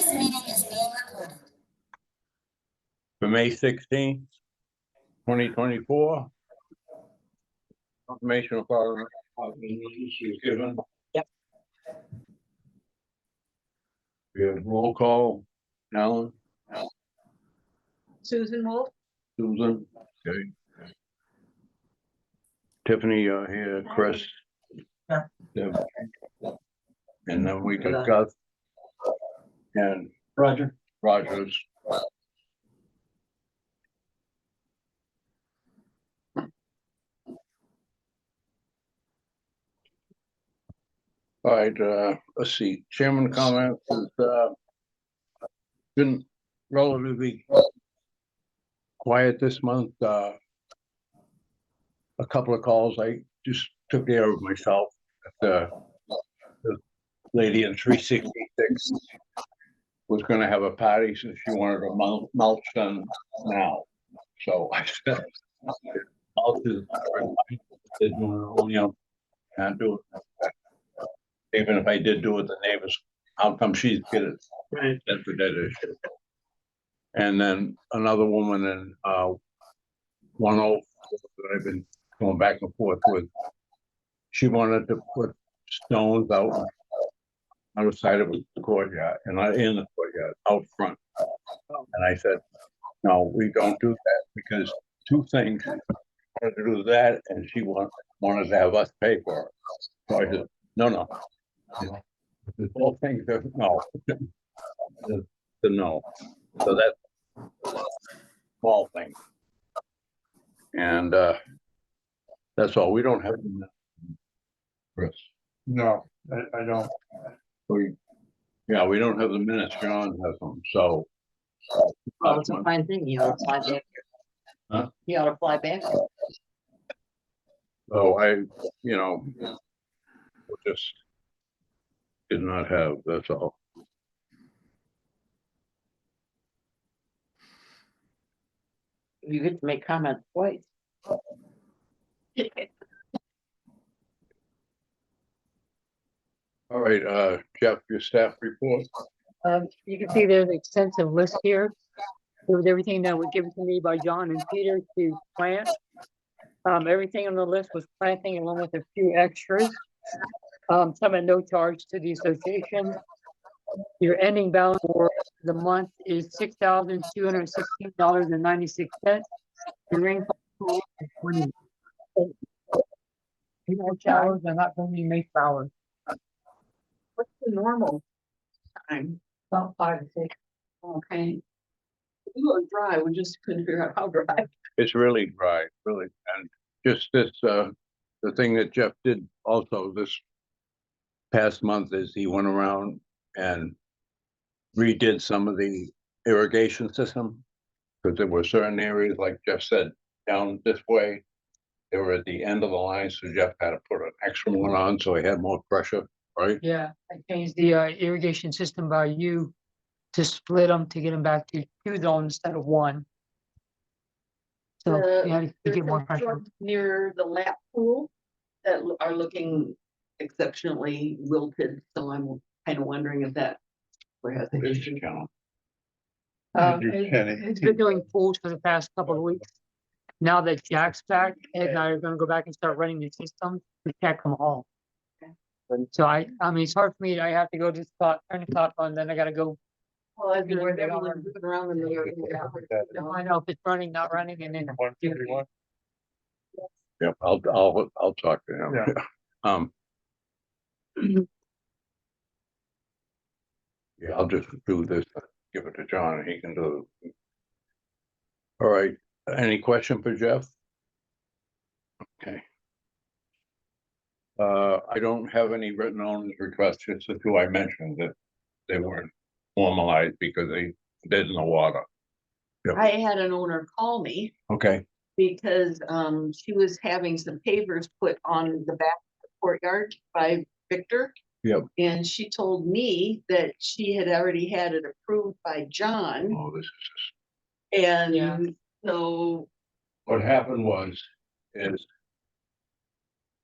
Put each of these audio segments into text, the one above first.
This meeting is being recorded. For May 16th, 2024. Information about issues given. Yep. We have roll call. Alan, Susan Wolf? Susan, okay. Tiffany, here, Chris. Yeah. Deb. And then we got Gus and Roger. Rogers. All right, let's see, chairman comments is, been relatively quiet this month. A couple of calls I just took care of myself. The lady in 366 was gonna have a party, so she wanted a mulch done now. So I said, mulch is, can't do it. Even if I did do it, the neighbors, how come she's get it? Right. That's a dead issue. And then another woman in 104 that I've been going back and forth with, she wanted to put stones out on the side of the courtyard, and not in the courtyard, out front. And I said, no, we don't do that, because two things, she wanted to do that, and she wanted to have us pay for it. So I said, no. The whole thing says no. The no. So that's a small thing. And that's all. We don't have Chris. No, I don't. We don't have the minutes. John has them. So Well, it's a fine thing. You ought to fly back. Huh? You ought to fly back. so just did not have, that's all. You get to make comments twice. All right, Jeff, your staff report. You can see there's an extensive list here. It was everything that was given to me by John and Peter to plant. Everything on the list was planting along with a few extras. Some at no charge to the association. Your ending balance for the month is $6,216.96. The rainfall is 20. Showers are not going to be May flowers. What's the normal time? About 5 to 6. Okay. We were dry. We just couldn't figure out how dry. It's really dry, really, and just this, the thing that Jeff did also this past month is he went around and redid some of the irrigation system, because there were certain areas, like Jeff said, down this way, they were at the end of the line, so Jeff had to put an extra one on, so he had more pressure, right? Yeah, I changed the irrigation system by you to split them to get them back to 2 zones instead of 1. So you had to get more pressure. Near the lap pool that are looking exceptionally wilted, so I'm kind of wondering if that has an This issue. channel. It's been doing pools for the past couple of weeks. Now that Jack's back, Ed and I are gonna go back and start running the system to check them all. So I mean, it's hard for me. I have to go to the spot, turn the clock on, then I gotta go. Well, as you're everyone's moving around in the area. I know if it's running, not running, and then. 151. Yep, I'll talk to him. Yeah, I'll just do this, give it to John, and he can do it. All right, any question for Jeff? Okay. I don't have any written owners requests, just the two I mentioned that they weren't formalized because they did in the water. I had an owner call me Okay, because she was having some pavers put on the back of the courtyard by Victor. Yep. And she told me that she had already had it approved by John, oh, this is and Yeah. so what happened is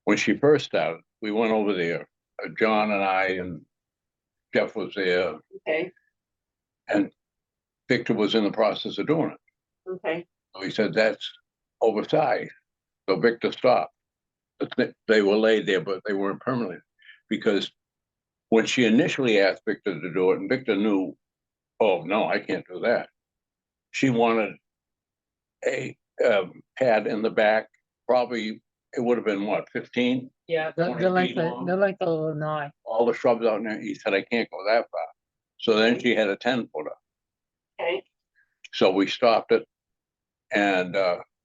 when she first started, we went over there, John and I and Jeff was there, okay, And Victor was in the process of doing it. Okay, So he said, that's oversized. So Victor stopped. But they were laid there, but they weren't permanent. Because when she initially asked Victor to do it, and Victor knew, oh, no, I can't do that. She wanted a pad in the back, probably, it would have been what, 15? Yeah, 20 feet long. the length of the nine. All the shrubs out there. He said, I can't go that far. So then she had a 10-footer. okay. So we stopped it, and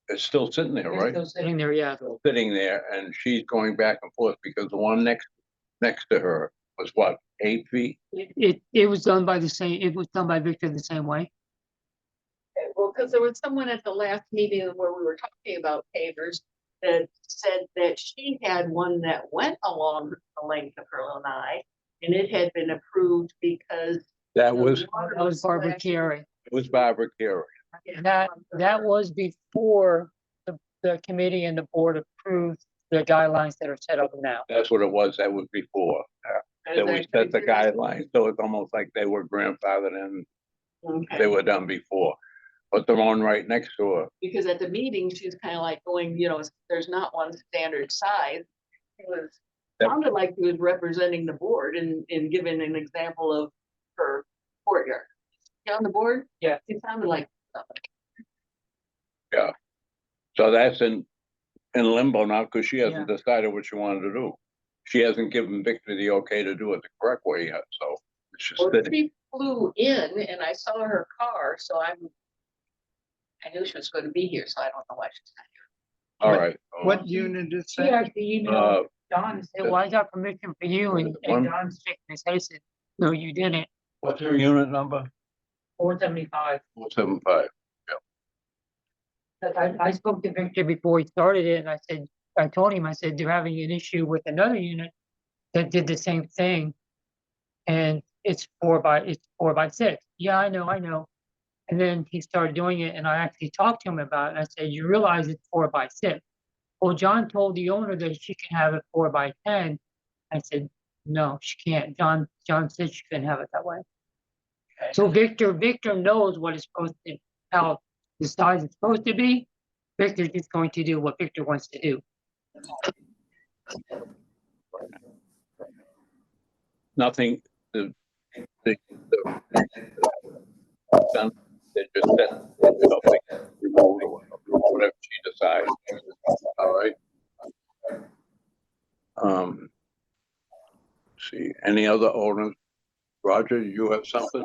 it's still sitting there, It's right? still sitting there, yeah. Still sitting there, and she's going back and forth because the one next to her was what, 8 feet? It was done by the same, it was done by Victor the same way. Okay, well, because there was someone at the last meeting where we were talking about pavers that said that she had one that went along the length of her lanai, and it had been approved because That the was, water That was Barbara splashing. Carey. it was Barbara Carey. That was before the committee and the board approved the guidelines that are set up now. That's what it was. That was before. That we set the guidelines. So it's almost like they were grandfathered in. Okay. They were done before. But the one right next to her, Because at the meeting, she's kind of like going, you know, there's not one standard size. It was, Yep. sounded like he was representing the board and giving an example of her courtyard. You on the board? Yeah. It sounded like. so that's in limbo now because she hasn't decided what she wanted to do. She hasn't given Victor the okay to do it the correct way yet, so it's just Well, sitting. she flew in and I saw her car, so I knew she was going to be here, so I don't know why she's not here. All right. What unit is She that? actually emailed Uh, John and said, well, I got permission for you, and One- John's shaking his head, said, no, you didn't. what's her unit number? 475. 475. I spoke to Victor before he started it, and I told him, I said, they're having an issue with another unit that did the same thing. And it's 4x6. Yeah, I know. And then he started doing it, and I actually talked to him about it. I said, you realize it's 4x6. Well, John told the owner that she can have it 4x10. I said, no, she can't. John said she couldn't have it that way. So Victor knows what it's supposed to, how the size is supposed to be. Victor's just going to do what Victor wants to do. Nothing, the they just said, remote or whatever she decides. All right. See, any other owners? Roger, you have something?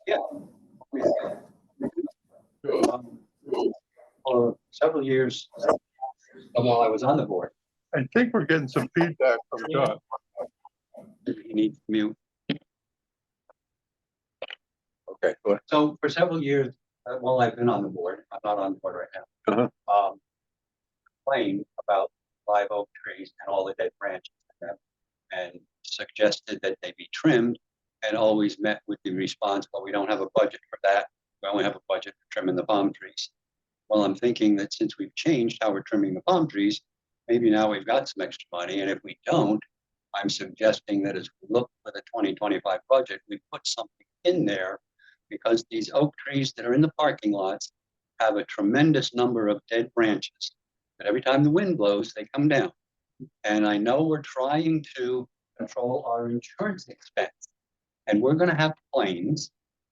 Yeah. For several years, while I was on the board, I think we're getting some feedback from John. he needs to mute. Okay, go ahead. So for several years, while I've been on the board, I'm not on the board right now. Complained about live oak trees and all the dead branches in them, and suggested that they be trimmed, and always met with the response, well, we don't have a budget for that. We only have a budget for trimming the palm trees. Well, I'm thinking that since we've changed how we're trimming the palm trees, maybe now we've got some extra money. And if we don't, I'm suggesting that as we look for the 2025 budget, we put something in there, because these oak trees that are in the parking lots have a tremendous number of dead branches. But every time the wind blows, they come down. And I know we're trying to control our insurance expense, and we're going to have claims,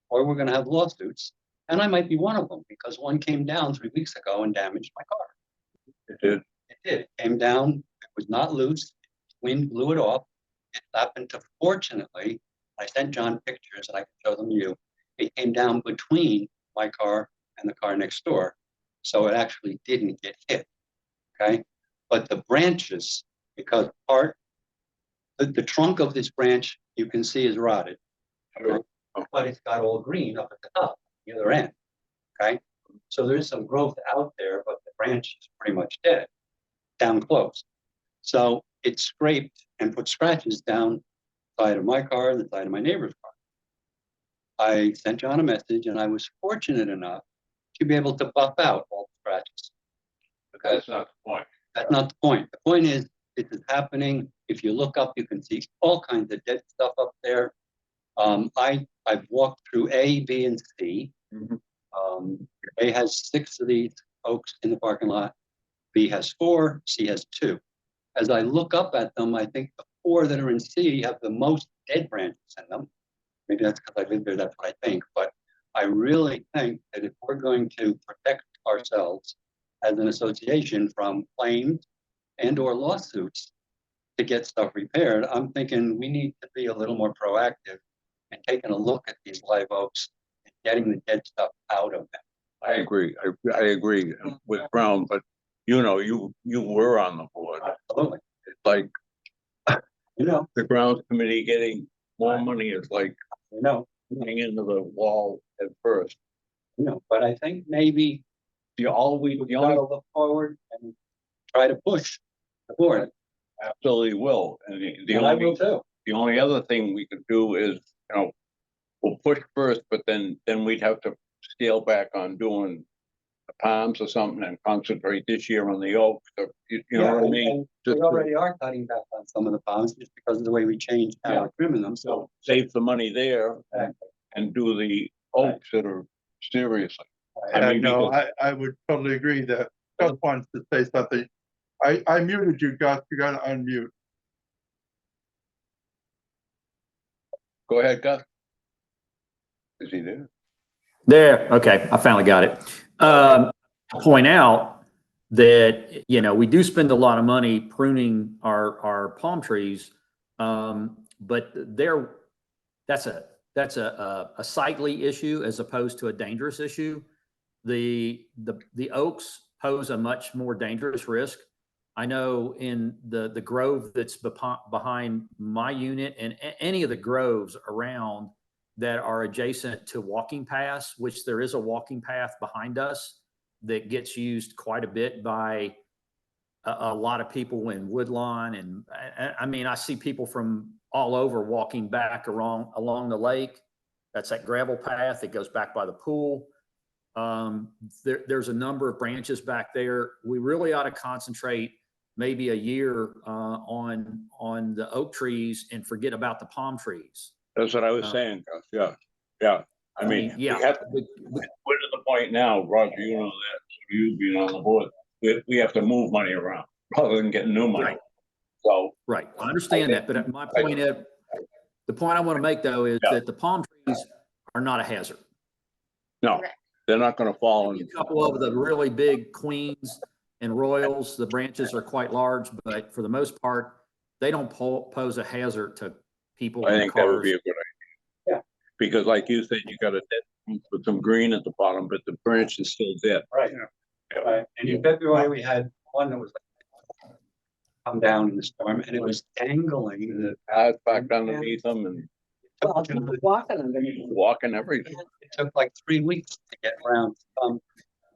or we're going to have lawsuits. And I might be one of them, because one came down 3 weeks ago and damaged my car. It did. It did. It came down. It was not loose. Wind blew it off. It happened to, fortunately, I sent John pictures and I can show them to you. It came down between my car and the car next door. So it actually didn't get hit. Okay. But the branches, because the trunk of this branch you can see is rotted. Okay? But it's got all green up at the top, the other end. Okay. So there's some growth out there, but the branch is pretty much dead, down close. So it scraped and put scratches down the side of my car and the side of my neighbor's car. I sent John a message, and I was fortunate enough to be able to buff out all the scratches. But that's not the point. That's not the point. The point is, it is happening. If you look up, you can see all kinds of dead stuff up there. I've walked through A, B, and C. Mhm. A has 6 of these oaks in the parking lot. B has 4, C has 2. As I look up at them, I think the 4 that are in C have the most dead branches in them. Maybe that's because I live there, that's what I think, but I really think that if we're going to protect ourselves as an association from claims and or lawsuits to get stuff repaired, I'm thinking we need to be a little more proactive and taking a look at these live oaks and getting the dead stuff out of them. I agree. I agree with Brown, but you know, you were on the board. Absolutely. It's like You know, the grounds committee getting more money is like you know, running into the wall at first. but I think maybe The only we gotta look forward and try to push the board. absolutely will. And the And I only will too. the only other thing we could do is, you know, we'll push first, but then we'd have to scale back on doing the palms or something and concentrate this year on the oaks. Or, you know what I mean? and Just we to already are cutting back on some of the palms just because of the way we changed how Yeah. we're trimming them, so. save the money there Exactly. and do the oaks that are seriously. I I mean, know, because- I would totally agree that Gus wants to say something. I muted you, Gus, you gotta unmute. Go ahead, Gus. Is he there? There, okay, I finally got it. Point out that, you know, we do spend a lot of money pruning our palm trees. But that's a sightly issue as opposed to a dangerous issue. The oaks pose a much more dangerous risk. I know in the grove that's behind my unit and any of the groves around that are adjacent to walking paths, which there is a walking path behind us that gets used quite a bit by a lot of people in Woodlawn. And I mean, I see people from all over walking back along the lake. That's that gravel path that goes back by the pool. There's a number of branches back there. We really ought to concentrate maybe a year on the oak trees and forget about the palm trees. That's what I was saying, Gus. Yeah, yeah. I mean, yeah. we have, we're to the point now, Roger, you know that, you being on the board, we have to move money around rather than getting new money. Right. So. Right, I understand that, but my point is, the point I want to make though is that the palm trees are not a hazard. No, they're not gonna fall in. A couple of the really big queens and royals, the branches are quite large, but for the most part, they don't pose a hazard to people I and think that would cars. be a good idea. Yeah. Because like you said, you got a dead with some green at the bottom, but the branch is still dead. Right. Right. And in February, we had one that was come down in the storm and it was dangling. The path back underneath them and walking everything. It took like 3 weeks to get around to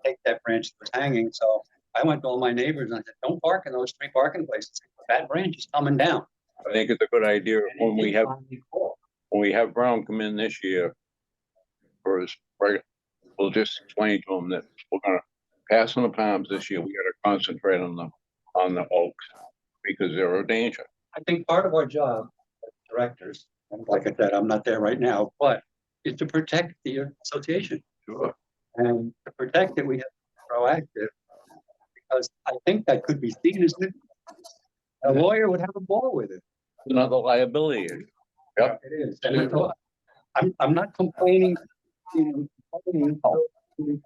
take that branch that was hanging. So I went to all my neighbors and I said, don't park in those 3 parking places. That branch is coming down. I think it's a good idea And when it we did have, finally fall. when we have Brown come in this year. For his, we'll just explain to him that we're gonna pass on the palms this year. We gotta concentrate on the oaks because they're a danger. I think part of our job as directors, and like I said, I'm not there right now, but is to protect the association. Sure. And to protect it, we have to be proactive. Because I think that could be seen as a lawyer would have a ball with it. Another liability issue. Yep. It is. And it's I'm not complaining. Complaining,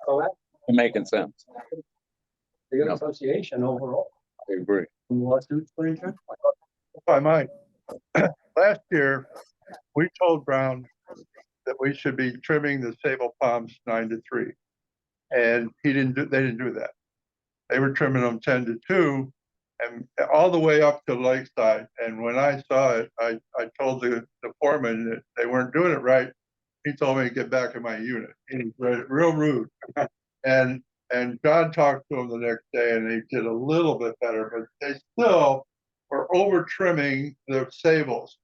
proactive, Making sense. the association overall. I agree. Lawsuits for insurance. If I might, last year, we told Brown that we should be trimming the sable palms 9 to 3. And they didn't do that. They were trimming them 10 to 2 and all the way up to Lakeside. And when I saw it, I told the foreman that they weren't doing it right. He told me to get back in my unit. He was real rude. And John talked to him the next day and they did a little bit better, but they still were over trimming the sables.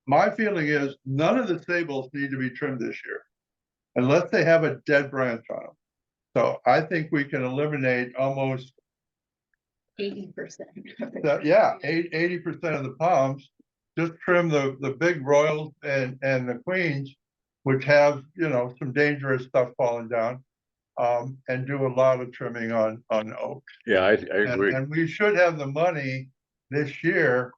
My feeling is none of the sables need to be trimmed this year unless they have a dead branch on them. So I think we can eliminate almost 80%. 80% of the palms just trim the big royals and the queens, which have, you know, some dangerous stuff falling down. And do a lot of trimming on oak. Yeah, I And, agree. and we should have the money this year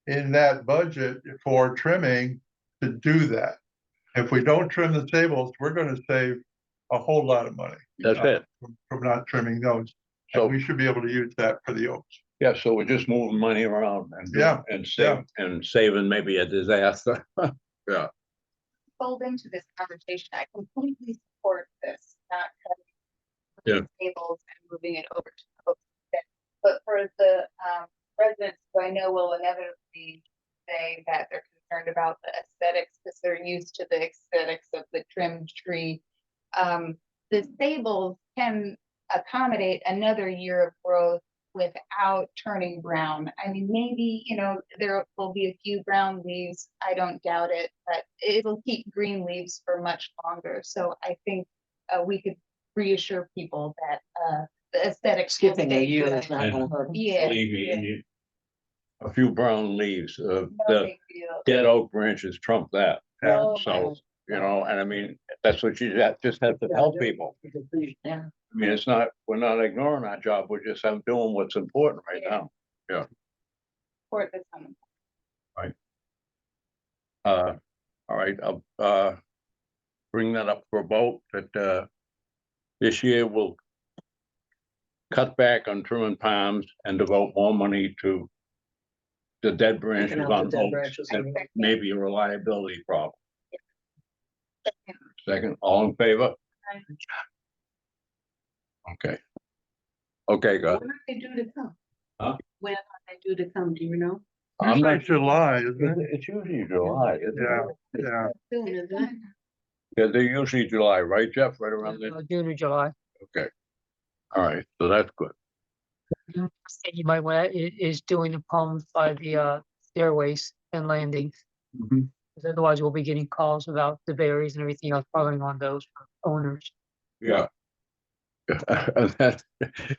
in that budget for trimming to do that. If we don't trim the tables, we're gonna save a whole lot of money. That's it. From not trimming those. So- And we should be able to use that for the oaks. Yeah, so we're just moving money around and Yeah, saving maybe a disaster. Fold into this conversation, I completely support this, not Yeah. cutting tables and moving it over to the open space. But for the residents who I know will inevitably say that they're concerned about the aesthetics because they're used to the aesthetics of the trimmed tree. The stables can accommodate another year of growth without turning brown. I mean, maybe, you know, there will be a few brown leaves. I don't doubt it, but it'll keep green leaves for much longer. So I think we could reassure people that the aesthetics. will Skipping a stay year good. is not gonna hurt. Yeah, Believe me, yeah, a few brown leaves, no the big deal. dead oak branches trump that. No, So, you know, and I mean, that's what you just have to tell people. Yeah. I mean, it's not, we're not ignoring our job, we're just doing what's important right now. support this one. All right, I'll bring that up for a vote that this year we'll cut back on trimming palms and devote more money to the dead branches out on the dead oaks. branches. And maybe a reliability problem. Second. Second, all in favor? Aye. Okay. Okay, good. When are they due to come? Huh? When are they due to come, do you know? I'm Usually not, July, isn't it? it's usually July, isn't it? Yeah. Soon, isn't it? Yeah, they're usually July, right, Jeff? Right around there? June or July. Okay. All right, so that's good. And you might want is doing the palms by the stairways and landings. Because otherwise we'll be getting calls about the berries and everything else falling on those from owners. Yeah. And that,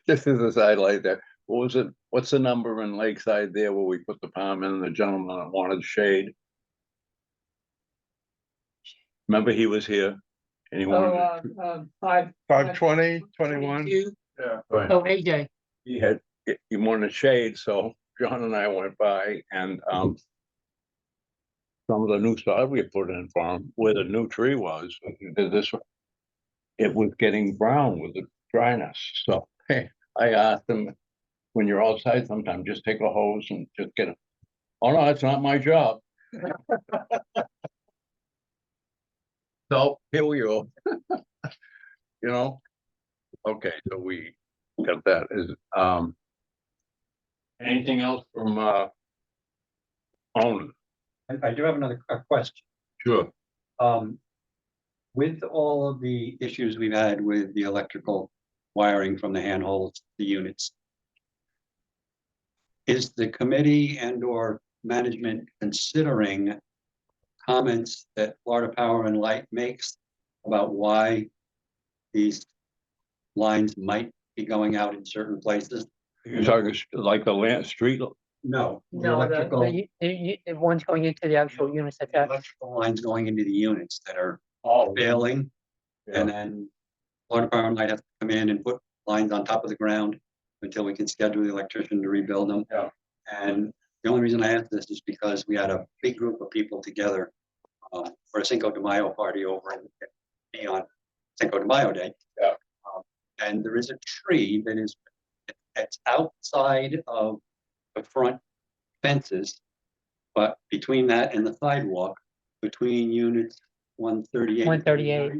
just as a side like that, what was it, what's the number in Lakeside there where we put the palm in, the gentleman that wanted shade? Remember he was here and he wanted, 520, 21. 22. Yeah. right, Oh, AJ. he wanted shade, so John and I went by and some of the new stuff we had put in for him, where the new tree was, it was getting brown with the dryness, so, hey, I asked him, when you're outside sometime, just take a hose and just get it. Oh, no, it's not my job. So, here we go. You know, okay, so we got that, is, anything else from, owners? I do have another question. Sure. With all of the issues we've had with the electrical wiring from the handholds, the units. Is the committee and or management considering comments that Florida Power and Light makes about why these lines might be going out in certain places? You're talking like the land street, No. the No, electrical- the one's going into the actual units the attached. electrical lines going into the units that are oh, failing, yeah, and then Florida Power and Light have to come in and put lines on top of the ground until we can schedule the electrician to rebuild them. Yeah. And the only reason I asked this is because we had a big group of people together for a Cinco de Mayo party over on Cinco de Mayo Day. Yeah. And there is a tree that is, it's outside of the front fences, but between that and the sidewalk, between units 138. 138.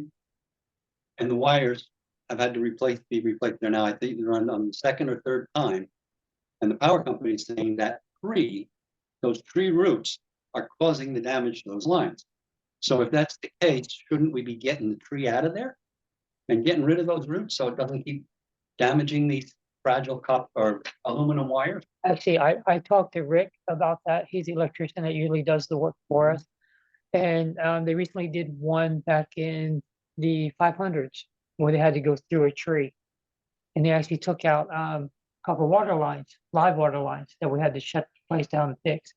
And the wires have had to be replaced there now. I think they're on the second or third time. And the power company is saying that those tree roots are causing the damage to those lines. So if that's the case, shouldn't we be getting the tree out of there and getting rid of those roots so it doesn't keep damaging these fragile copper or aluminum wires? Actually, I talked to Rick about that. He's the electrician that usually does the work for us. And they recently did one back in the 500s where they had to go through a tree. And they actually took out copper water lines, live water lines that we had to shut the place down and fix.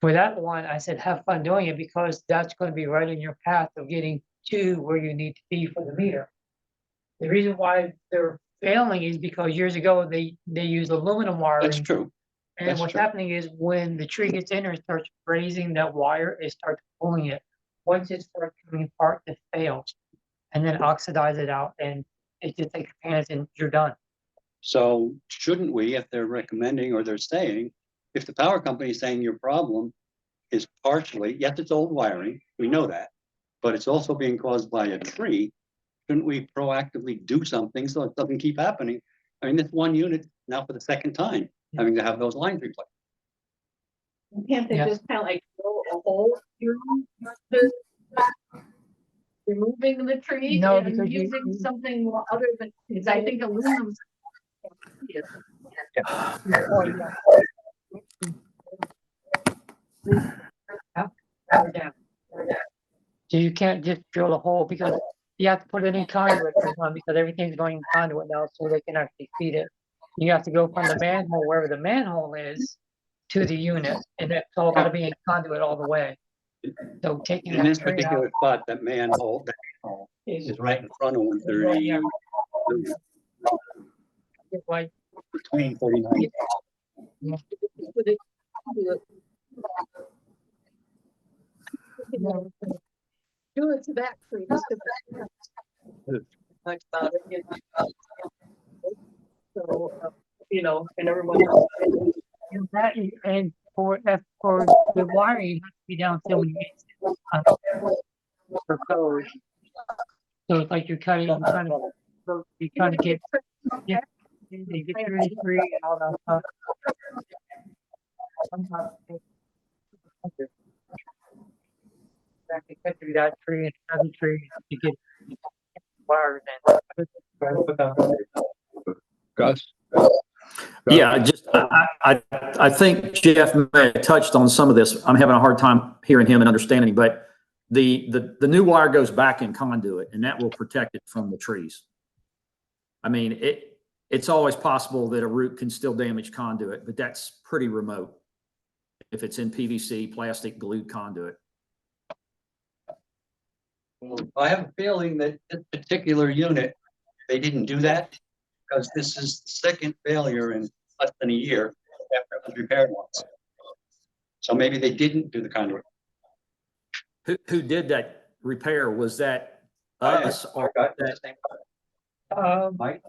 For that one, I said, have fun doing it because that's gonna be right in your path of getting to where you need to be for the meter. The reason why they're failing is because years ago, they used aluminum wiring. That's true. And That's what's true. happening is when the tree gets in there and starts grazing that wire, it starts pulling it. Once it starts coming apart, it fails. And then oxidize it out and it just takes hands and you're done. So shouldn't we, if they're recommending or they're saying, if the power company is saying your problem is partially, yes, it's old wiring, we know that, but it's also being caused by a tree, shouldn't we proactively do something so it doesn't keep happening? I mean, this one unit now for the second time, having to have those lines replaced. Can't they Yeah. just kind of like drill a hole through the removing the tree No, and because using something more other than, because I think aluminum's. Oh, yeah. Yeah. So you can't just drill a hole because you have to put it in conduit because everything's going in conduit now so they can actually feed it. You have to go from the manhole, wherever the manhole is, to the unit, and it's all gotta be in conduit all the way. So taking In that this tree out particular spot, that manhole is is right in front of 130, yeah, it's like, between 39. Do it to that tree. just to that. Much about it, you know. So, and everyone else. and that, and for the wiring, it has to be down so many inches per code. So it's like you're trying to get, yeah, you get through the tree and all that stuff. Sometimes exactly cut through that tree and other trees to get wires in. Gus? Yeah, I think Jeff may have touched on some of this. I'm having a hard time hearing him and understanding, but the new wire goes back in conduit and that will protect it from the trees. I mean, it's always possible that a root can still damage conduit, but that's pretty remote if it's in PVC, plastic, glued conduit. Well, I have a feeling that this particular unit, they didn't do that because this is the second failure in less than a year after it was repaired once. So maybe they didn't do the conduit. Who did that repair? Was that us or that? Mike?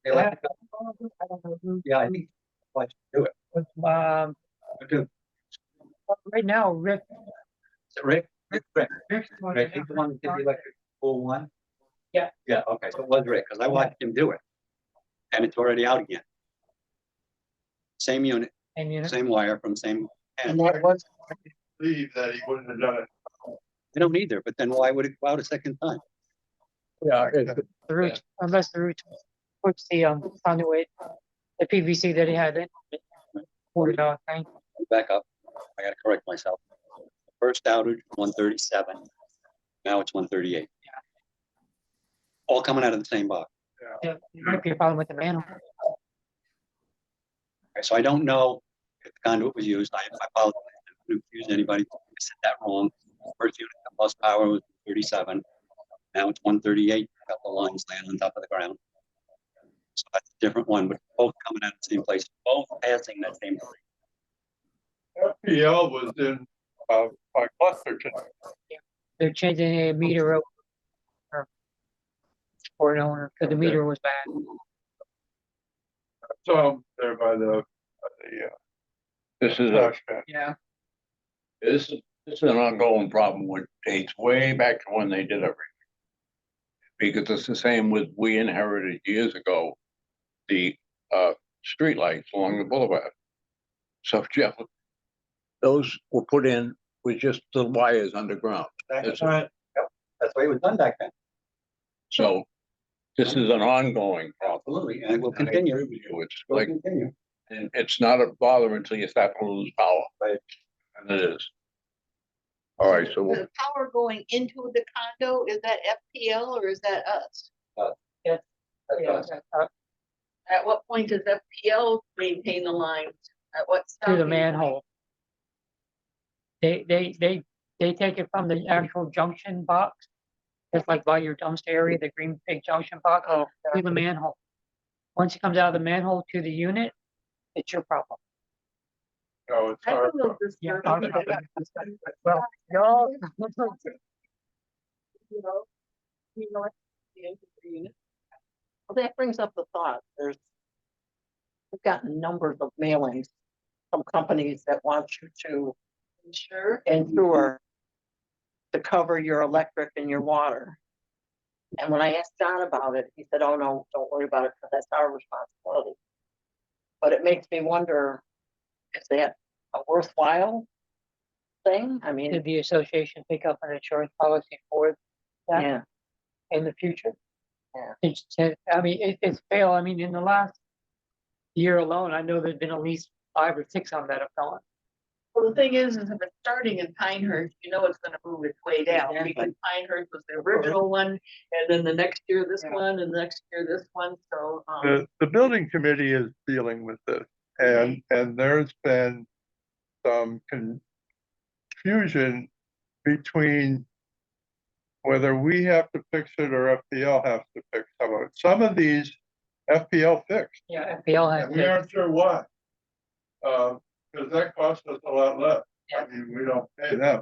They like to go- I don't know who, Yeah, I think let's do it. but, right now, Rick, Is it Rick? Rick. Rick's one. Right, he's the one that did the electric pool one? Yeah. Yeah, okay, so it was Rick, because I watched him do it. And it's already out again. Same unit, And you know, same wire from same. And And I was, I believe that he wouldn't have done it. I don't either, but then why would it go out a second time? Yeah, the root, unless the root puts the conduit, the PVC that he had in. $40 thing. Back up, I gotta correct myself. The first outage, 137, now it's 138. Yeah. All coming out of the same box. Yeah, there might be a problem with the manhole. Okay, so I don't know if the conduit was used, I apologize, I didn't confuse anybody, I said that wrong. First unit, the bus power was 37, now it's 138, got the lines laying on top of the ground. So that's a different one, but both coming out of the same place, both passing that same point. FPL was in, by cluster tonight. They're changing a meter over for an owner because the meter was bad. So there by the, this is a, trash can. Yeah. this is an ongoing problem which dates way back to when they did everything. Because it's the same with, we inherited years ago, the streetlights along the boulevard. So Jeff, those were put in with just the wires underground. That's right. Yep, that's the way it was done back then. So this is an ongoing problem. Absolutely, and it will And I agree continue. with you. It's Will like, continue. and it's not a bother until you start to lose power. Right. And it is. All right, so The power going into the condo, is that FPL or is that us? That's Yeah. us. At what point does FPL maintain the lines? At what? Through the stopping point? manhole. They take it from the actual junction box. Just like by your dumpster area, the green big junction box, to the manhole. Once it comes out of the manhole to the unit, it's your problem. No, it's I our don't know problem. this. Yeah, person- Well, y'all, You know what? The answer for you. Well, that brings up the thought, we've gotten numbers of mailings from companies that want you to Sure. insure to cover your electric and your water. And when I asked John about it, he said, oh, no, don't worry about it, because that's our responsibility. But it makes me wonder, is that a worthwhile thing? I mean, did the association pick up an insurance policy for that yeah, in the future? Yeah. I mean, it's fail. I mean, in the last year alone, I know there's been at least 5 or 6 on that have gone. Well, the thing is if it's starting in Pinehurst, you know it's gonna move its way down, Exactly. because Pinehurst was the original one, and then the next year this Yeah. one, and the next year this one, so, The building committee is dealing with this, and there's been some confusion between whether we have to fix it or FPL has to fix some of it. Some of these FPL fixed, Yeah, FPL has. and we aren't sure why. Because that costs us a lot less. I mean, we don't pay them.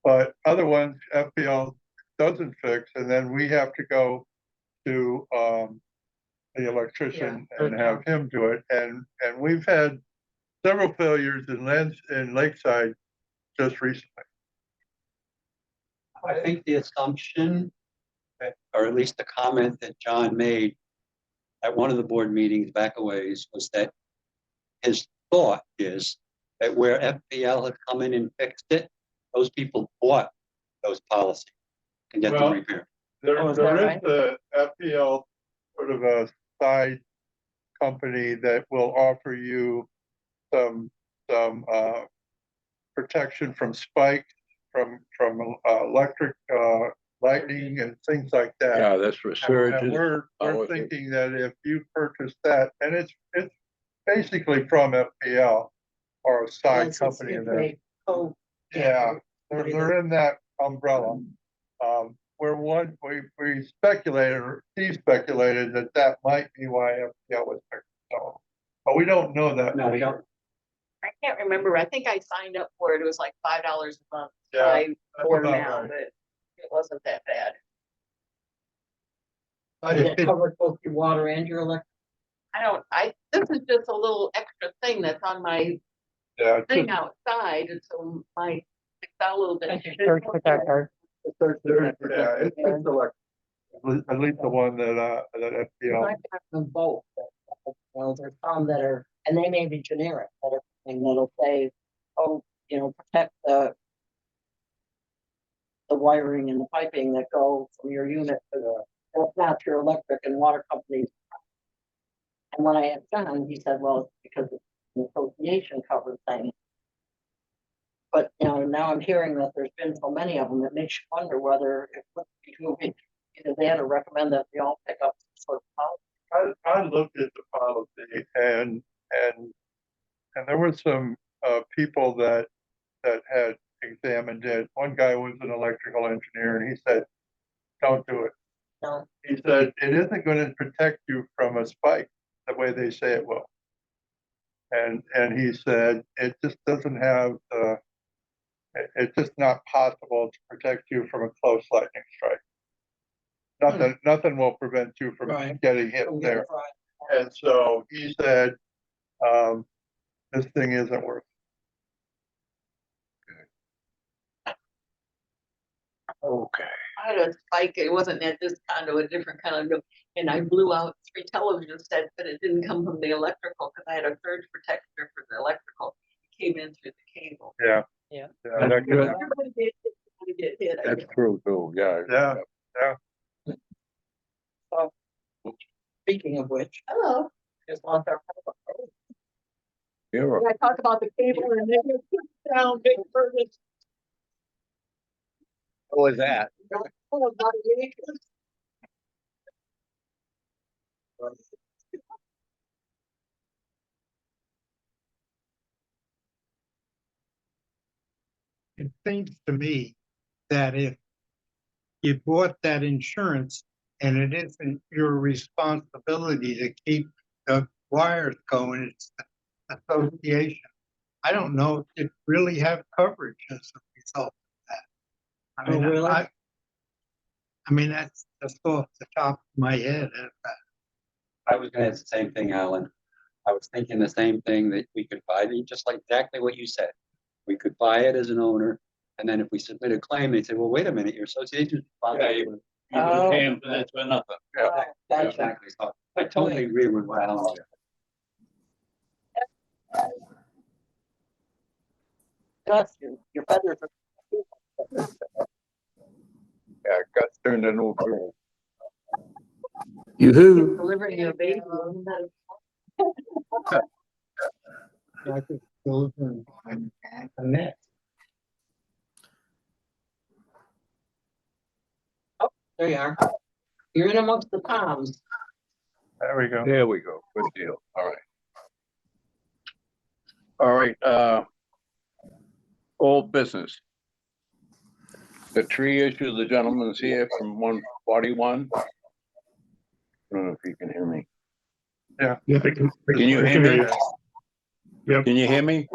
But other ones, FPL doesn't fix, and then we have to go to the electrician and have him do it. And we've had several failures in Lakeside just recently. I think the assumption, or at least the comment that John made at one of the board meetings back a ways, was that his thought is that where FPL had come in and fixed it, those people bought those policies and get them Well, repaired. There Oh, is is that right? the FPL sort of a side company that will offer you some protection from spikes, from electric lightning and things like that. Yeah, that's for And surge. we're Oh, thinking that if you purchase that, and it's basically from FPL or a side it's company in there. a code. Yeah, they're in that umbrella. We speculated, or Steve speculated that might be why FPL was picked. So, but we don't know that. No, we don't. I can't remember, I think I signed up for it, it was like $5 a month. Yeah, I that's for about now, right. but it wasn't that bad. Does it cover both your water and your electric? This is just a little extra thing that's on my Yeah, it's thing just- outside, and so my, it's got a little bit. That's your surge protector. yeah, it's just at least the one that FPL. I've got them both. Well, there's some that are, and they may be generic, that are, and that'll say, oh, protect the wiring and the piping that go from your unit to that's not your electric and water companies. And when I asked John, he said, well, it's because it's an association covered thing. But, now I'm hearing that there's been so many of them, it makes you wonder whether it would be either that or recommend that we all pick up some sort of policy. I looked at the policy and there were some people that had examined it. One guy was an electrical engineer and he said, don't do it. No. He said, it isn't going to protect you from a spike the way they say it will. And he said, it just doesn't have it's just not possible to protect you from a close lightning strike. Nothing will prevent you from Right. getting hit there. And so he said, this thing isn't worth it. Okay. I had a spike, it wasn't at this condo, a different kind of, and I blew out 3 television sets, but it didn't come from the electrical, because I had a surge protector for the electrical. It came in through the cable. Yeah. Yeah. Yeah, that could- Everybody get hit, I That's guess. true too, yeah. Yeah. Speaking of which, Hello, just lost our. You're I talked about the cable and then it took down big furnace. What was that? Oh, about a week. it seems to me that if you bought that insurance and it isn't your responsibility to keep the wires going, it's the association. I don't know if it really have coverage as a result of that. I Oh, mean, really? I mean, that's just off the top of my head. I was gonna ask the same thing, Alan. I was thinking the same thing, that we could buy it, just like exactly what you said. We could buy it as an owner, and then if we submit a claim, they say, well, wait a minute, your association's responsible. Oh. pay him for this for nothing. Gotcha. Exactly. So I totally agree with what Alan said. Gus, your feathers are. Yeah, Gus turned into a girl. Yoo-hoo. Delivering your baby. I could go and net. Oh, there you are. You're in amongst the palms. There we go. There we go. Good deal. All right. All right, old business. The tree issue, the gentleman's here from 141. I don't know if you can hear me. Yeah, Can you hear me? Yep. Can you hear me?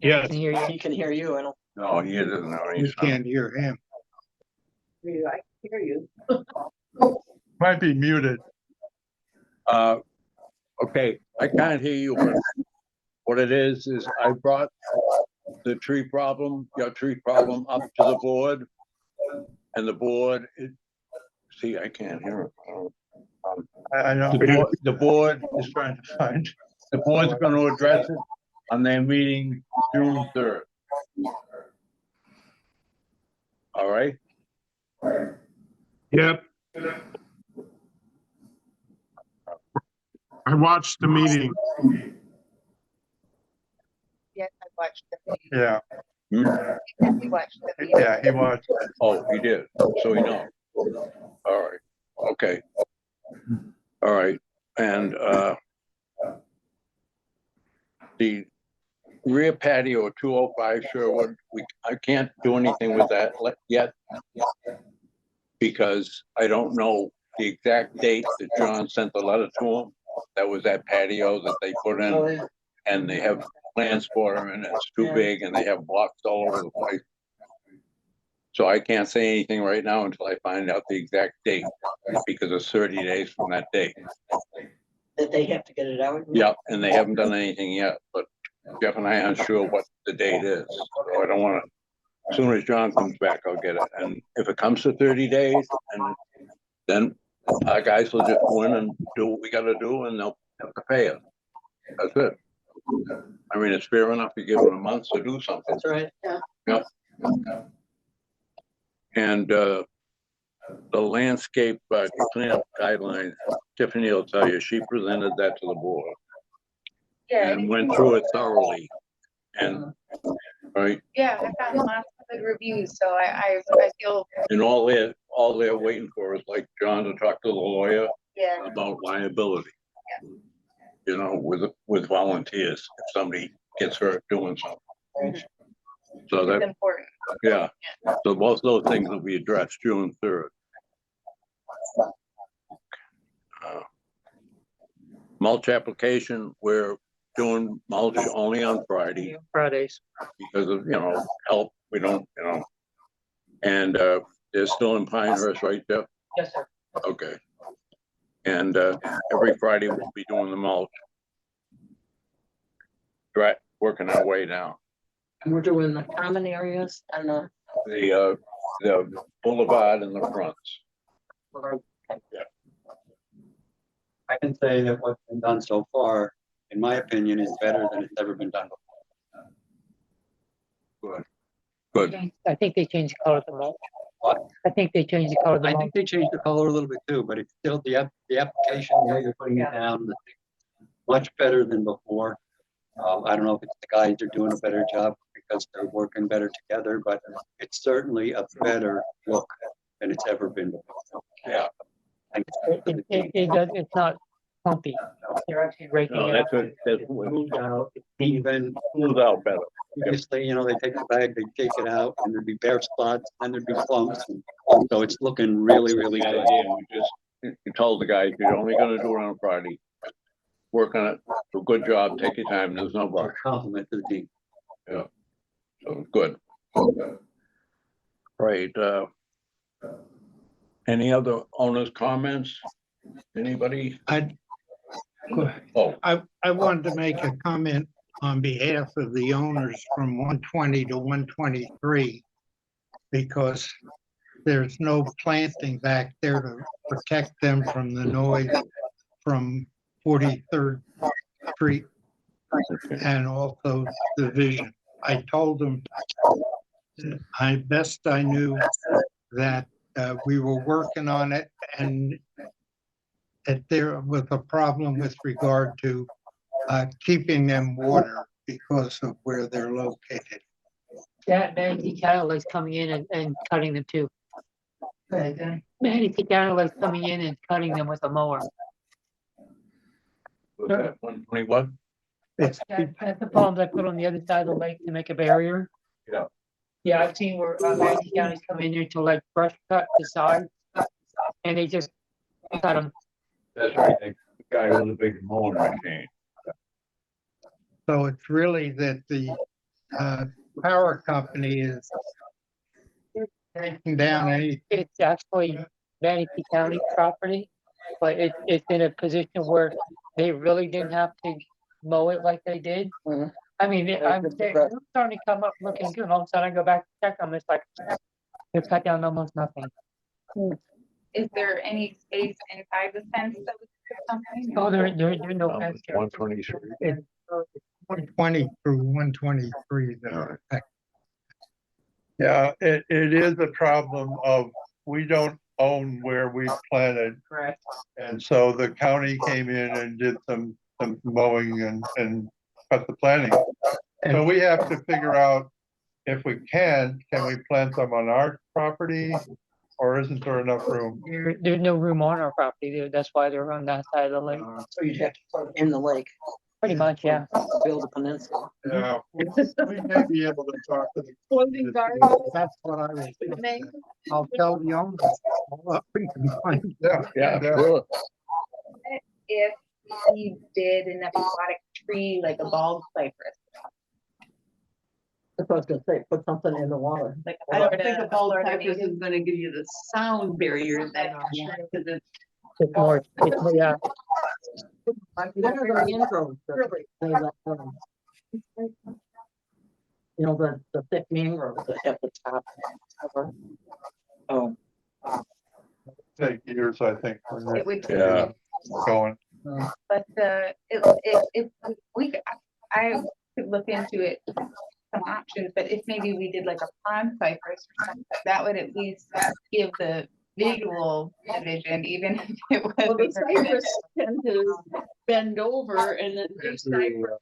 Yes, He can hear you. I don't No, he doesn't know. you He's can't hear him. hear you. I can hear you. Might be muted. Okay, I can't hear you, but what it is I brought the tree problem, your tree problem up to the board. And the board, see, I can't hear it. I know. The board He's trying to find. The board's gonna address it on their meeting June 3rd. All right? Yep. I watched the meeting. Yes, I watched the video. Yeah, Hmm? Yes, we watched the video. yeah, he watched. Oh, he did, so he knows. All right, okay. All right, and, the rear patio of 205 Sherwood, I can't do anything with that yet. Because I don't know the exact date that John sent the letter to him. That was that patio that they put Oh, in, yeah. and they have plans for him, and it's too Yeah. big, and they have blocks all over the place. So I can't say anything right now until I find out the exact date, because it's 30 days from that date. That they have to get it out. Yep, and they haven't done anything yet, but Jeff and I aren't sure what the date is, so I don't wanna, as soon as John comes back, I'll get it, and if it comes to 30 days, and then our guys will just go in and do what we gotta do, and they'll have to pay us. That's it. I mean, it's fair enough to give them a month to do something. That's right. Yeah. And, the landscape, cleanup guidelines, Tiffany will tell you, she presented that to the board Yeah, and went through it thoroughly. And, right, yeah, I've gotten lots of good reviews, so I feel, and all they're waiting for is like John to talk to the lawyer yeah, about liability. You know, with volunteers, if somebody gets hurt doing something. So it's that, important. yeah, so both those things will be addressed June 3rd. Mulch application, we're doing mulch only on Friday Fridays. because of, help, we don't, And, they're still in Pinehurst, right, Jeff? Yes, sir. Okay. And, every Friday we'll be doing the mulch. Right, working our way down. And we're doing the common areas and The boulevard and the fronts. I can say that what's been done so far, in my opinion, is better than it's ever been done before. Good. I think they changed the color of the mulch. What? I think they changed the color of the I mulch. think they changed the color a little bit too, but it's still the application, the way you're putting it down, much better than before. I don't know if it's the guys are doing a better job because they're working better together, but it's certainly a better look than it's ever been before. Yeah. And It does, it's not clumpy. They're actually raking No, it that's up. what, that's what, Moved out, even smooth out better. previously, they take the bag, they take it out, and there'd be bare spots, and there'd be clumps. So it's looking really, really Bad good. idea. We just, you told the guys, you're only gonna do it on Friday. Work on it, do a good job, take your time, there's no rush. Compliment to the team. So, good. Right, any other owners' comments? Anybody? I Oh, wanted to make a comment on behalf of the owners from 120 to 123. Because there's no planting back there to protect them from the noise from 43rd Street and also the vision. I told them best I knew that we were working on it and that there was a problem with regard to keeping them water because of where they're located. That Manatee Cadillac's coming in and cutting them too. Manatee Cadillac's coming in and cutting them with a mower. was that 120 what? It's That's the palms I put on the other side of the lake to make a barrier. Yeah. Yeah, I've seen where Manatee County's come in there to like brush cut the side. And they just cut them. That's right, the guy with a big mowing machine. So it's really that the power company is taking down any, It's actually Manatee County property, but it's in a position where they really didn't have to mow it like they did. Mhm. I mean, they're starting to come up looking good, and all of a sudden I go back to check them, it's like, they've cut down almost nothing. Is there any space inside the fence that we could put something? Oh, there's no fence here. 123. it's 120 through 123 that are affected. Yeah, it is a problem of, we don't own where we planted. Correct. And so the county came in and did some mowing and cut the planting. So we have to figure out if we can we plant them on our property? Or isn't there enough room? There's no room on our property there, that's why they're on that side of the lake, So you'd have to put it in the lake, pretty much, yeah. build a peninsula. Yeah, we may be able to talk to the. Closing guard. That's what I was Name? thinking. I'll tell the owners. We can find. Yeah, Yeah, sure. If you did an aquatic tree, like a bald cypress. That's what I was gonna say, put something in the water. Like, I don't think a bald cypress is gonna give you the sound barrier that you're sure, because it's. It's more, yeah. What are the mangroves? You know, the thick mangroves that have the top cover. Oh, Take years, I think, for It would. Yeah. going. But if we, I could look into it, some options, but if maybe we did like a pond cypress or something, that would at least give the visual vision, even if it Well, the was. cypress tend to bend over and then the cypress.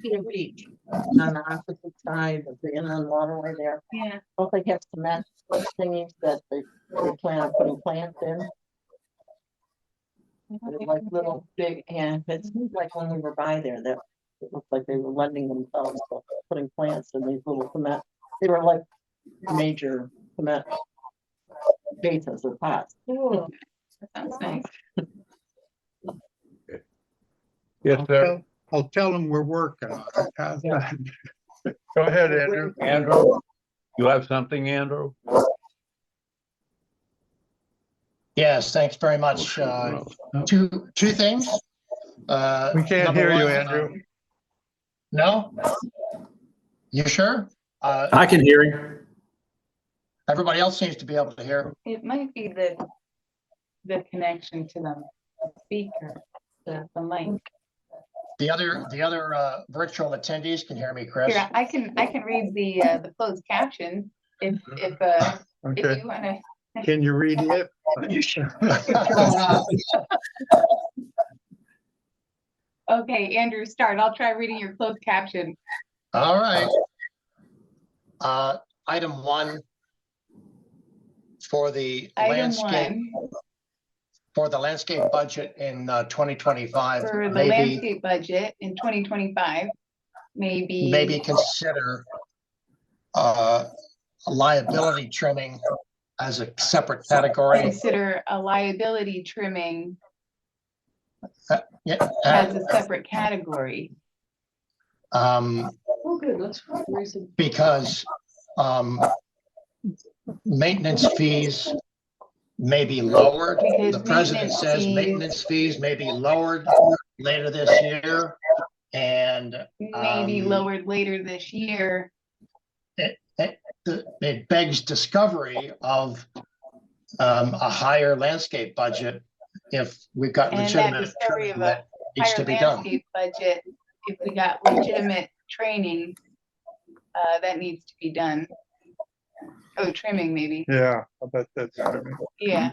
Cedar Beach, on the opposite side of the inland waterway there. Yeah. Don't they have cement thingies that they plan on putting plants in? They're like little big, and it seems like when we were by there, that it looked like they were lending themselves to putting plants in these little cement. They were like major cement bases or pots. Ooh, that sounds nice. Yes, sir. I'll tell them we're working on it. How's that? Go ahead, Andrew. Andrew, you have something, Andrew? Yes, thanks very much. Two things. We can't Number hear you, one, Andrew. No? You sure? I can hear him. Everybody else seems to be able to hear. It might be the connection to the speaker, the mic. The other virtual attendees can hear me, Chris. Here, I can read the closed caption if Okay, you wanna. Can you read it? Okay, Andrew, start. I'll try reading your closed caption. All right. Item 1 for the Item landscape, one, for the landscape budget in 2025, for the maybe, landscape budget in 2025, maybe consider liability trimming as a separate category. consider a liability trimming Yeah, as a separate category. um, Oh, good, let's raise it. because maintenance fees may be lowered. Because The president maintenance says fees- maintenance fees may be lowered later this year. And Maybe lowered later this year. it begs discovery of a higher landscape budget if we've got And that legitimate discovery of training a that needs to higher be done. landscape budget, if we got legitimate training, that needs to be done. Oh, trimming maybe, Yeah, I bet that's. yeah.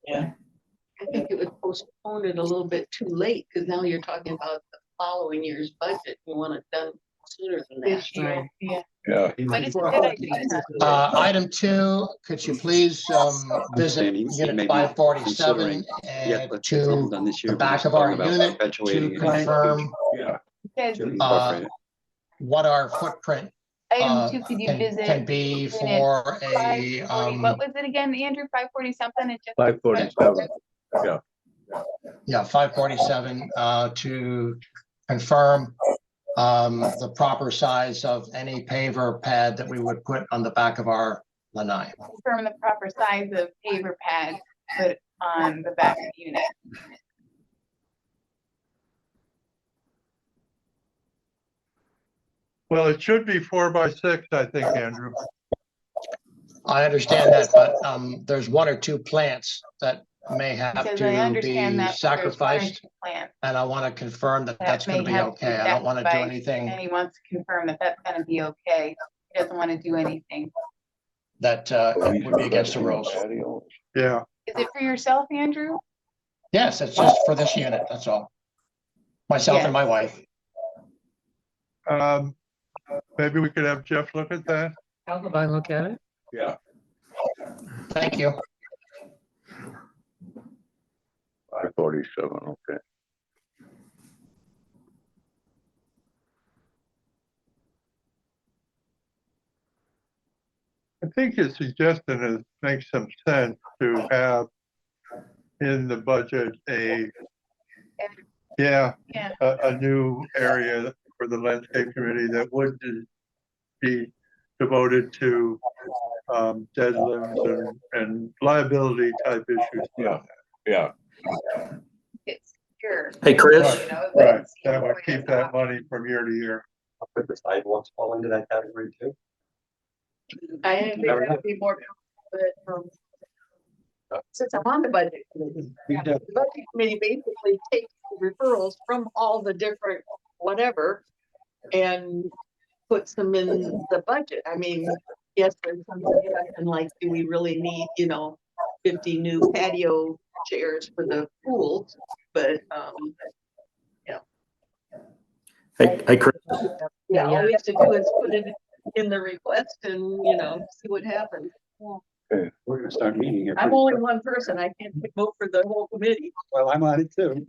I think it would postpone it a little bit too late, because now you're talking about the following year's budget. You want it done sooner than that. This year, yeah. Yeah. But it's a good idea. Item 2, could you please visit unit 547 and to the back of our unit to confirm Yeah. Says, what our footprint item 2, could you can visit? be unit for a 540 What was it again, Andrew? 540 something? It just. 547. yeah, 547 to confirm the proper size of any paver pad that we would put on the back of our lanai. Confirm the proper size of paver pad put on the back of the unit. Well, it should be 4x6, I think, Andrew. I understand that, but there's 1 or 2 plants that may have Because I to understand be that, but there's one or sacrificed, two plants and I want to confirm that that that's going may to be have to be okay. I don't want to do sacrificed, anything and he wants to confirm that that's gonna be okay. He doesn't want to do anything. that would be against the rules. Yeah, Is it for yourself, Andrew? Yes, it's just for this unit, that's all. Myself Yes. and my wife. maybe we could have Jeff look at that. How could I look at it? Yeah. Thank you. 547, okay. I think his suggestion is, makes some sense to have in the budget Yeah. a new area for the landscape committee that would be devoted to dead limbs and liability type issues. Yeah. It's secure. Hey, Chris, You know, Right, it's, you that know, would keep that money from year to year. Could the sidewalks fall into that category too? I think that would be more, but, since I'm on the budget committee, the budget committee basically takes the referrals from all the different whatever and puts them in the budget. I mean, yes, there's some discussion like, do we really need, 50 new patio chairs for the pool? But, hey, Chris, yeah, all we have to do is put it in the request and, see what happens. We're gonna start meeting here. I'm pretty only quick. one person. I can't vote for the whole committee. Well, I'm on it too.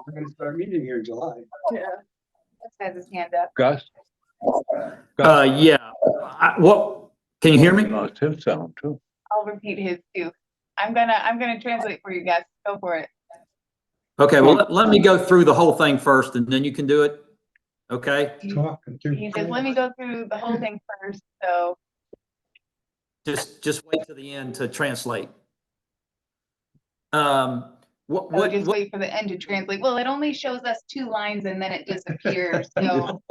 We're gonna start meeting here in July. Yeah. Gus has his hand up. Gus? yeah, what, can you hear me? Lost his sound too. I'll repeat his too. I'm gonna translate for you guys. Go for it. Okay, well, let me go through the whole thing first and then you can do it. Okay, He says, let me go through the whole thing first, so. just wait to the end to translate. So What, just wait for the end to translate. Well, it only shows us 2 lines and then it disappears, so.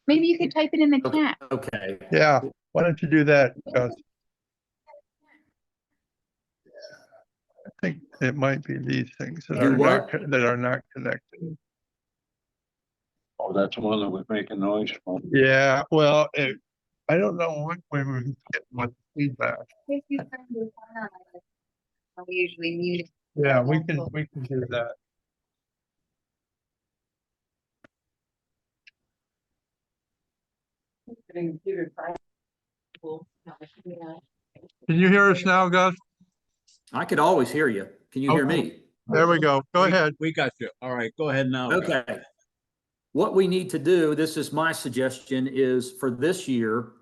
Maybe you could type it in the chat. okay, Yeah, why don't you do that, Gus? I think it might be these things that Do are what? not connected. Oh, that's one that was making noise from. Yeah, well, I don't know when we get much feedback. If you turn your phone on, we usually mute it. Yeah, we can do that. cool. Yeah. Can you hear us now, Gus? I could always hear you. Can you hear me? There we go. Go ahead. We got you. All right, go ahead now. Okay. What we need to do, this is my suggestion, is for this year,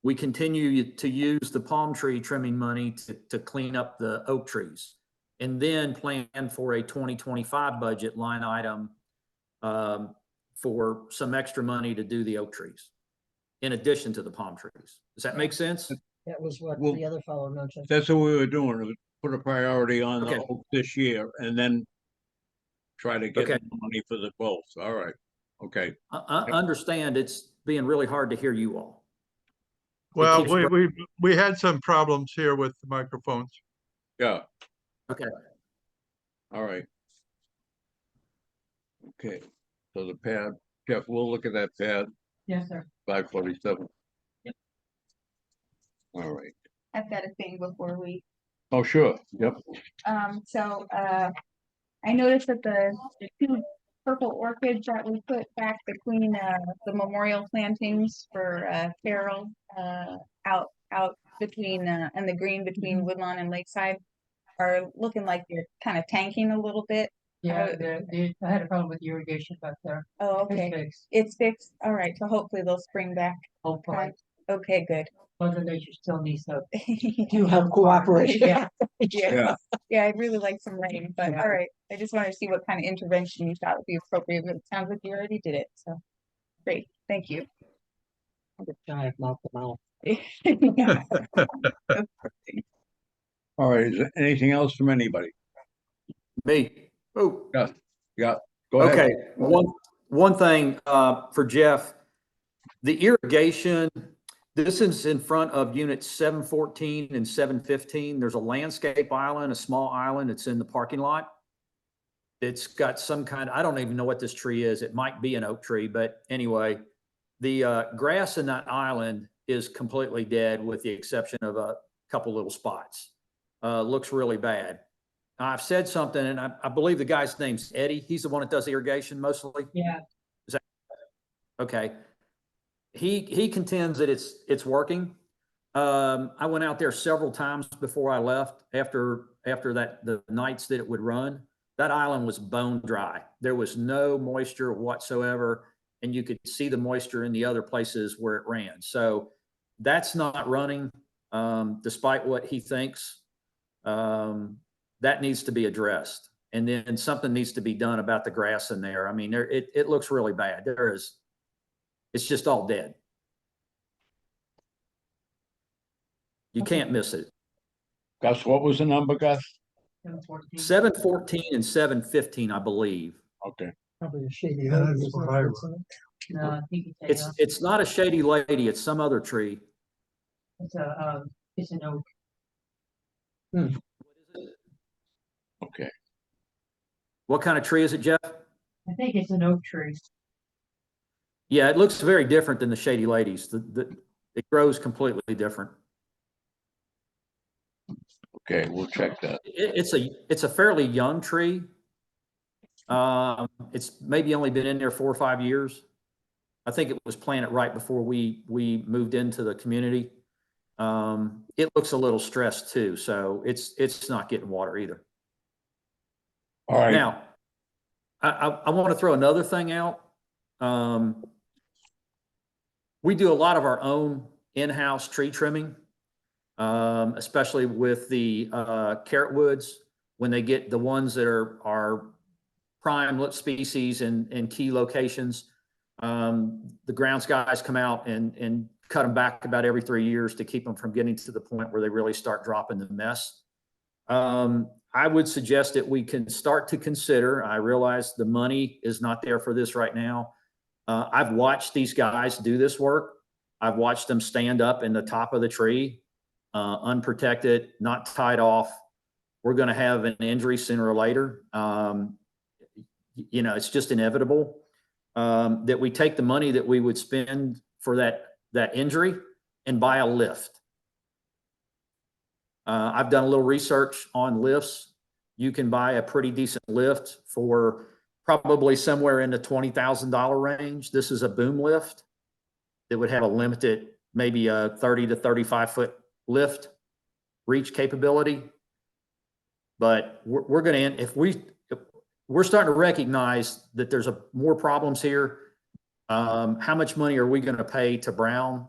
we continue to use the palm tree trimming money to clean up the oak trees. And then plan for a 2025 budget line item for some extra money to do the oak trees, in addition to the palm trees. Does that make sense? That was what Well, the other fellow mentioned. That's what we were doing, was put a priority on the Okay. oak this year and then try to get Okay. the money for the both. All right. Okay. I understand it's being really hard to hear you all. Well, keeps we had some problems here with the microphones. Yeah. Okay. All right. Okay. So the pad, Jeff, we'll look at that pad, Yes, sir. 547. All right. I've got a thing before we, Oh, sure. Yep. I noticed that the two purple orchids that we put back between, the memorial plantings for, Carol, out between, and the green between Woodlawn and Lakeside are looking like they're kind of tanking a little bit. Yeah, I had a problem with irrigation back there. Oh, It's okay. fixed. It's fixed. All right. So hopefully they'll spring back. Hopefully, Okay, good. Mother Nature still needs help. You have cooperation. Yeah. Yeah. Yeah. Yeah, I'd really like some rain, but Yeah. all right. I just wanted to see what kind of intervention you thought would be appropriate, but it sounds like you already did it. So great. Thank you. Giant mouth to mouth. Yeah. All right. Is there anything else from anybody? Me. Oh, Yeah. Go ahead. okay. One thing for Jeff, the irrigation, this is in front of units 714 and 715. There's a landscape island, a small island. It's in the parking lot. It's got some kind, I don't even know what this tree is. It might be an oak tree, but anyway, the grass in that island is completely dead with the exception of a couple little spots. Looks really bad. I've said something, and I believe the guy's name's Eddie. He's the one that does irrigation mostly. Yeah. Okay. He contends that it's working. I went out there several times before I left after that, the nights that it would run. That island was bone dry. There was no moisture whatsoever, and you could see the moisture in the other places where it ran. So that's not running, despite what he thinks. That needs to be addressed. And then something needs to be done about the grass in there. I mean, it looks really bad. It's just all dead. You can't miss it. Gus, what was the number, Gus? 714 and 715, I believe. Okay. Probably a shady. Yeah, that's what I wrote. No, I think it's It's not a shady lady. It's some other tree. it's an oak. Okay. What kind of tree is it, Jeff? I think it's an oak tree. Yeah, it looks very different than the shady ladies. It grows completely different. Okay, we'll check that. It's a fairly young tree. It's maybe only been in there 4 or 5 years. I think it was planted right before we moved into the community. It looks a little stressed too, so it's not getting water either. All right. Now, I want to throw another thing out. We do a lot of our own in-house tree trimming, especially with the carrot woods, when they get the ones that are prime species in key locations. The grounds guys come out and cut them back about every 3 years to keep them from getting to the point where they really start dropping the mess. I would suggest that we can start to consider, I realize the money is not there for this right now. I've watched these guys do this work. I've watched them stand up in the top of the tree, unprotected, not tied off. We're going to have an injury sooner or later. It's just inevitable that we take the money that we would spend for that injury and buy a lift. I've done a little research on lifts. You can buy a pretty decent lift for probably somewhere in the $20,000 range. This is a boom lift that would have a limited maybe a 30 to 35-foot lift reach capability. But we're going to, if we're starting to recognize that there's more problems here. How much money are we going to pay to Brown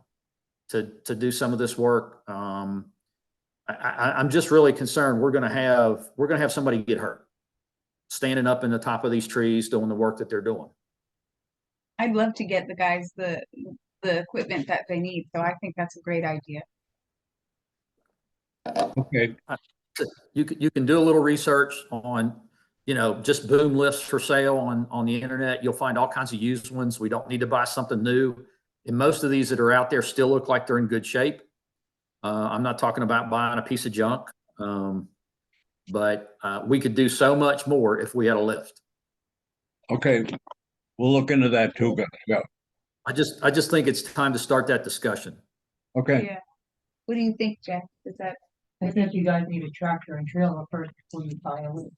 to do some of this work? I'm just really concerned we're going to have somebody get hurt standing up in the top of these trees doing the work that they're doing. I'd love to get the guys the equipment that they need, so I think that's a great idea. Okay, You can do a little research on, just boom lifts for sale on the internet. You'll find all kinds of used ones. We don't need to buy something new. And most of these that are out there still look like they're in good shape. I'm not talking about buying a piece of junk. But we could do so much more if we had a lift. okay. We'll look into that too, guys. Yeah, I just think it's time to start that discussion. okay. Yeah. What do you think, Jeff? Is that? I think you guys need a tractor and trailer first before you buy a lift.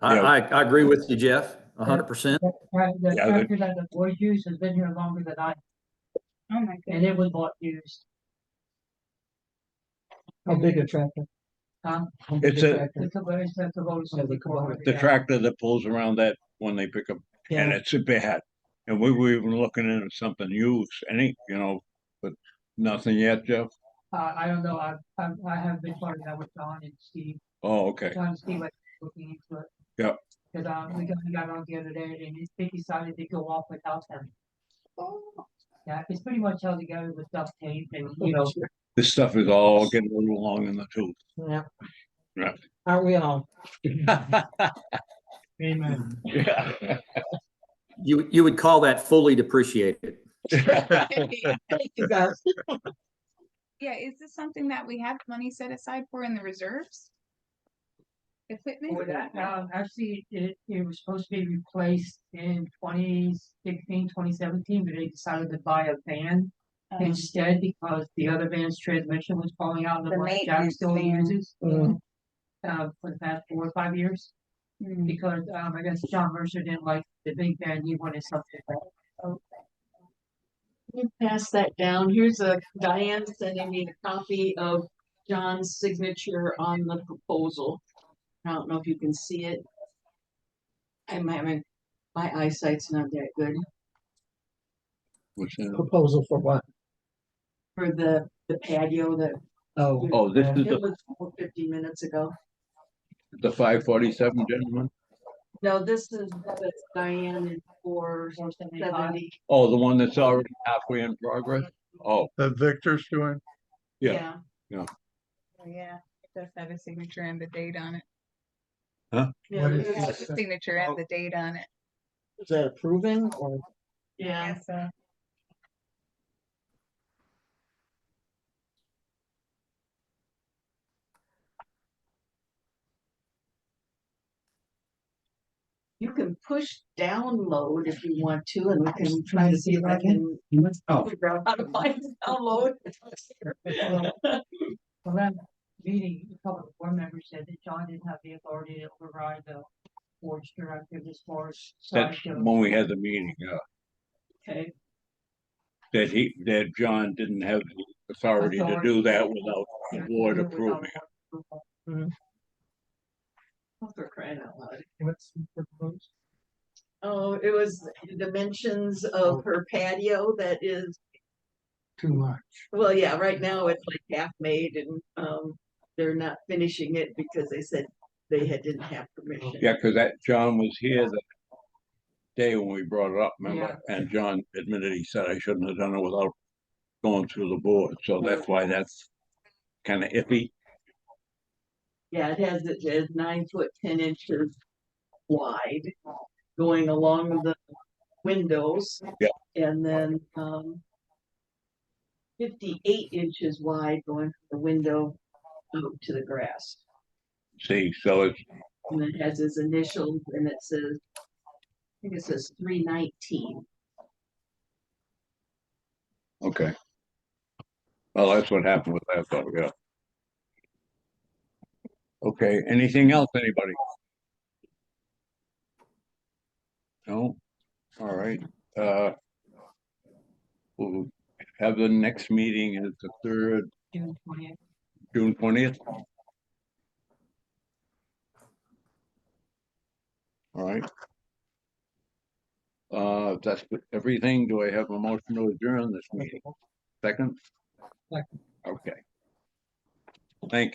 I agree with you, Jeff, 100%. The Yeah, tractor that the boys use has been here longer than I, Oh my and goodness. it was bought used. How big a tractor? Huh? How big It's a- tractor? It's a Kubota. The tractor that pulls around that when they pick up, and Yeah, it's a bad. And we were even looking into something used, but nothing yet, Jeff? I don't know, I have been talking that with John and Steve, Oh, okay. John and Steve, like, looking into it. Yeah. Cause, we got on the other day and they decided to go off without them. Yeah, it's pretty much held together with duct tape and, This stuff is all getting a little long in the tooth. Yeah. Yeah. Aren't we all? Amen. Yeah. You would call that fully depreciated. Thank you guys. Yeah, is this something that we have money set aside for in the reserves? Equipment? For that, actually, it was supposed to be replaced in 2016, 2017, but they decided to buy a van instead because the other van's transmission was falling out, and the The one Jack maintenance still van. uses. Mhm. For the past 4 or 5 years, because, I guess John Mercer didn't like the big van, he wanted something else. You pass that down. Here's Diane sending me a copy of John's signature on the proposal. I don't know if you can see it. My eyesight's not that good What's that? Proposal for what? for the patio that Oh, this is it was 50 minutes ago. the 547 gentleman? No, this is Diane in 470. Oh, the one that's already halfway in progress? Oh, That Victor's doing. yeah. Oh, yeah, it does have a signature and the date on it. Yeah, It has a signature and the date on it. Is that approving or? yeah. So. You can push download if you want to, and we can try to see if I can figure out how to find download. Well, that meeting, a couple of board members said that John didn't have the authority to override the board's directive as far as. That's when we had the meeting, Okay, that John didn't have the authority to do that without the board approving it. for crying out loud. What's proposed? Oh, it was the dimensions of her patio that is, Too much. well, yeah, right now it's like half made and, they're not finishing it because they said they didn't have permission. Yeah, because that John was here the day when we brought it up, remember? And John admitted he said I shouldn't have done it without going through the board. So that's why that's kind of iffy. Yeah, it has 9 foot 10 inches wide going along the windows. Yeah. And then 58 inches wide going from the window out to the grass. See, so it's, And it has his initials and it says, I think it says 319. okay. Well, that's what happened with that though, yeah. Okay, anything else, anybody? No? All right, we'll have the next meeting is the third, June 20th. June 20th. All right. That's everything. Do I have a motion to adjourn this meeting? Second? Second. Okay.